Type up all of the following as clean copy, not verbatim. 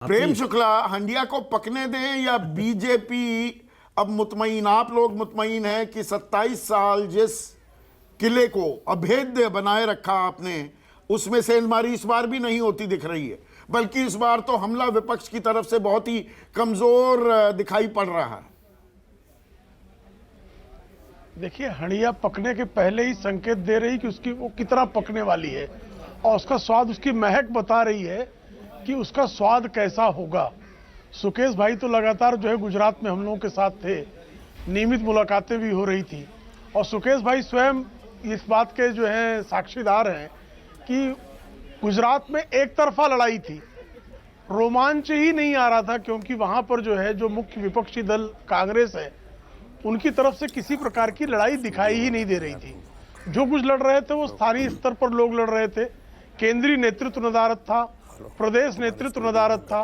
प्रेम शुक्ला हंडिया को पकने दें या बीजेपी अब मुतमईन, आप लोग मुतमईन हैं कि 27 साल जिस किले को अभेद्य बनाए रखा आपने, उसमें सेंधमारी इस बार भी नहीं होती दिख रही है, बल्कि इस बार तो हमला विपक्ष की तरफ से बहुत ही कमजोर दिखाई पड़ रहा है। देखिए, हंडिया पकने के पहले ही संकेत दे रही कि उसकी वो कितना पकने वाली है और उसका स्वाद, उसकी महक बता रही है कि उसका स्वाद कैसा होगा। सुकेश भाई तो लगातार जो है गुजरात में हम लोगों के साथ थे, नियमित मुलाकातें भी हो रही थी और सुकेश भाई स्वयं इस बात के जो है साक्षीदार हैं कि गुजरात में एक तरफा लड़ाई थी, रोमांच ही नहीं आ रहा था, क्योंकि वहां पर जो है जो मुख्य विपक्षी दल कांग्रेस है उनकी तरफ से किसी प्रकार की लड़ाई दिखाई ही नहीं दे रही थी। जो कुछ लड़ रहे थे वो स्थानीय स्तर पर लोग लड़ रहे थे, केंद्रीय नेतृत्व नदारत था, प्रदेश नेतृत्व नदारत था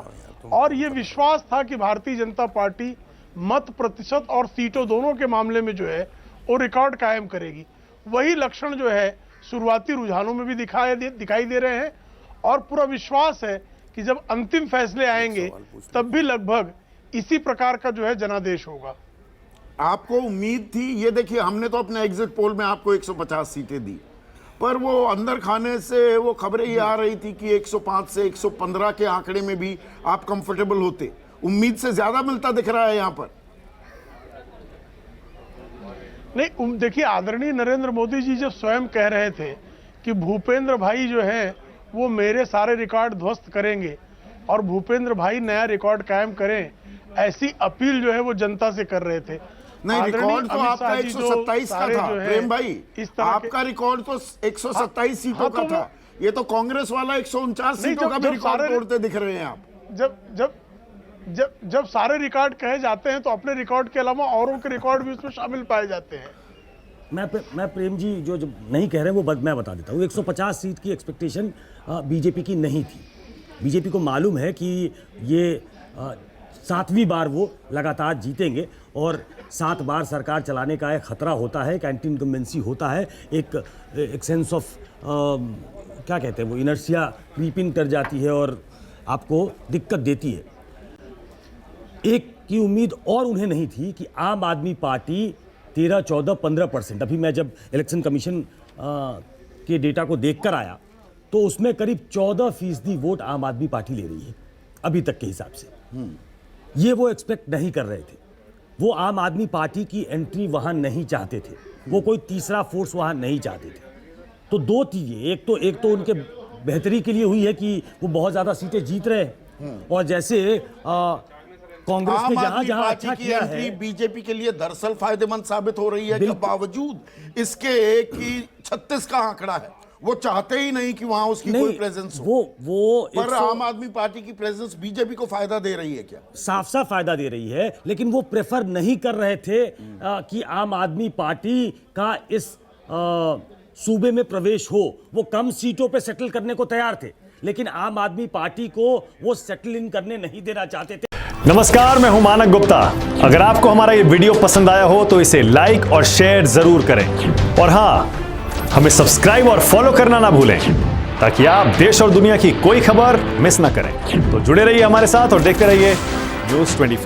और ये विश्वास था कि भारतीय जनता पार्टी मत प्रतिशत और सीटों दोनों के मामले में जो है वो रिकॉर्ड कायम करेगी। वही लक्षण जो है शुरुआती रुझानों में भी दिखाई दे रहे हैं और पूरा विश्वास है कि जब अंतिम फैसले आएंगे तब भी लगभग इसी प्रकार का जो है जनादेश होगा। आपको उम्मीद थी, ये देखिए हमने तो अपने एग्जिट पोल में आपको 150 सीटें दी, पर वो अंदर खाने से वो खबरें ही आ रही थी कि 105 से 115 के आंकड़े में भी आप कंफर्टेबल होते। उम्मीद से ज्यादा मिलता दिख रहा है यहां पर। नहीं, देखिए, आदरणीय नरेंद्र मोदी जी जब स्वयं कह रहे थे कि भूपेंद्र भाई जो है वो मेरे सारे रिकॉर्ड ध्वस्त करेंगे और भूपेंद्र भाई नया रिकॉर्ड कायम करें, ऐसी अपील जो है वो जनता से कर रहे थे। नहीं, रिकॉर्ड तो आपका 127 का था प्रेम भाई, आपका रिकॉर्ड तो 127 सीटों का था। ये तो कांग्रेस वाला 149 सीटों का भी रिकॉर्ड तोड़ते दिख रहे हैं आप। जब सारे रिकॉर्ड कहे जाते हैं तो अपने रिकॉर्ड के अलावा औरों के रिकॉर्ड भी उसमें शामिल पाए जाते हैं। मैं प्रेम जी जो नहीं कह रहे हैं वो मैं बता देता हूँ। 150 सीट की एक्सपेक्टेशन बीजेपी की नहीं थी। बीजेपी को मालूम है कि ये 7वीं बार वो लगातार जीतेंगे और 7 बार सरकार चलाने का एक खतरा होता है, एक एंटी इनकम्बेंसी होता है, एक सेंस ऑफ क्या कहते हैं वो इनर्शिया क्रीपिंग कर जाती है और आपको दिक्कत देती है। एक की उम्मीद और उन्हें नहीं थी कि आम आदमी पार्टी 13, 14, 15%, अभी मैं जब इलेक्शन कमीशन के डेटा को देखकर आया तो उसमें करीब 14% वोट आम आदमी पार्टी ले रही है अभी तक के हिसाब से। ये वो एक्सपेक्ट नहीं कर रहे थे। वो आम आदमी पार्टी की एंट्री वहां नहीं चाहते थे, वो कोई तीसरा फोर्स वहां नहीं चाहते थे। तो 2 चीजें, एक तो उनके बेहतरी के लिए हुई है कि वो बहुत ज्यादा सीटें जीत रहे हैं और जैसे कांग्रेस ने जहां अच्छा किया है, बीजेपी के लिए दरअसल फायदेमंद साबित हो रही है कि बावजूद इसके कि 36 का आंकड़ा है, वो चाहते ही नहीं कि वहां उसकी कोई प्रेजेंस हो। वो पर आम आदमी पार्टी की प्रेजेंस बीजेपी को फायदा दे रही है क्या? साफ साफ फायदा दे रही है, लेकिन वो प्रेफर नहीं कर रहे थे कि आम आदमी पार्टी का इस सूबे में प्रवेश हो। वो कम सीटों पे सेटल करने को तैयार थे, लेकिन आम आदमी पार्टी को वो सेटल इन करने नहीं देना चाहते थे। नमस्कार, मैं हूं मानक गुप्ता। अगर आपको हमारा ये वीडियो पसंद आया हो तो इसे लाइक और शेयर जरूर करें और हाँ, हमें सब्सक्राइब और फॉलो करना ना भूलें ताकि आप देश और दुनिया की कोई खबर मिस ना करें। तो जुड़े रहिए हमारे साथ और देखते रहिए न्यूज़ 24।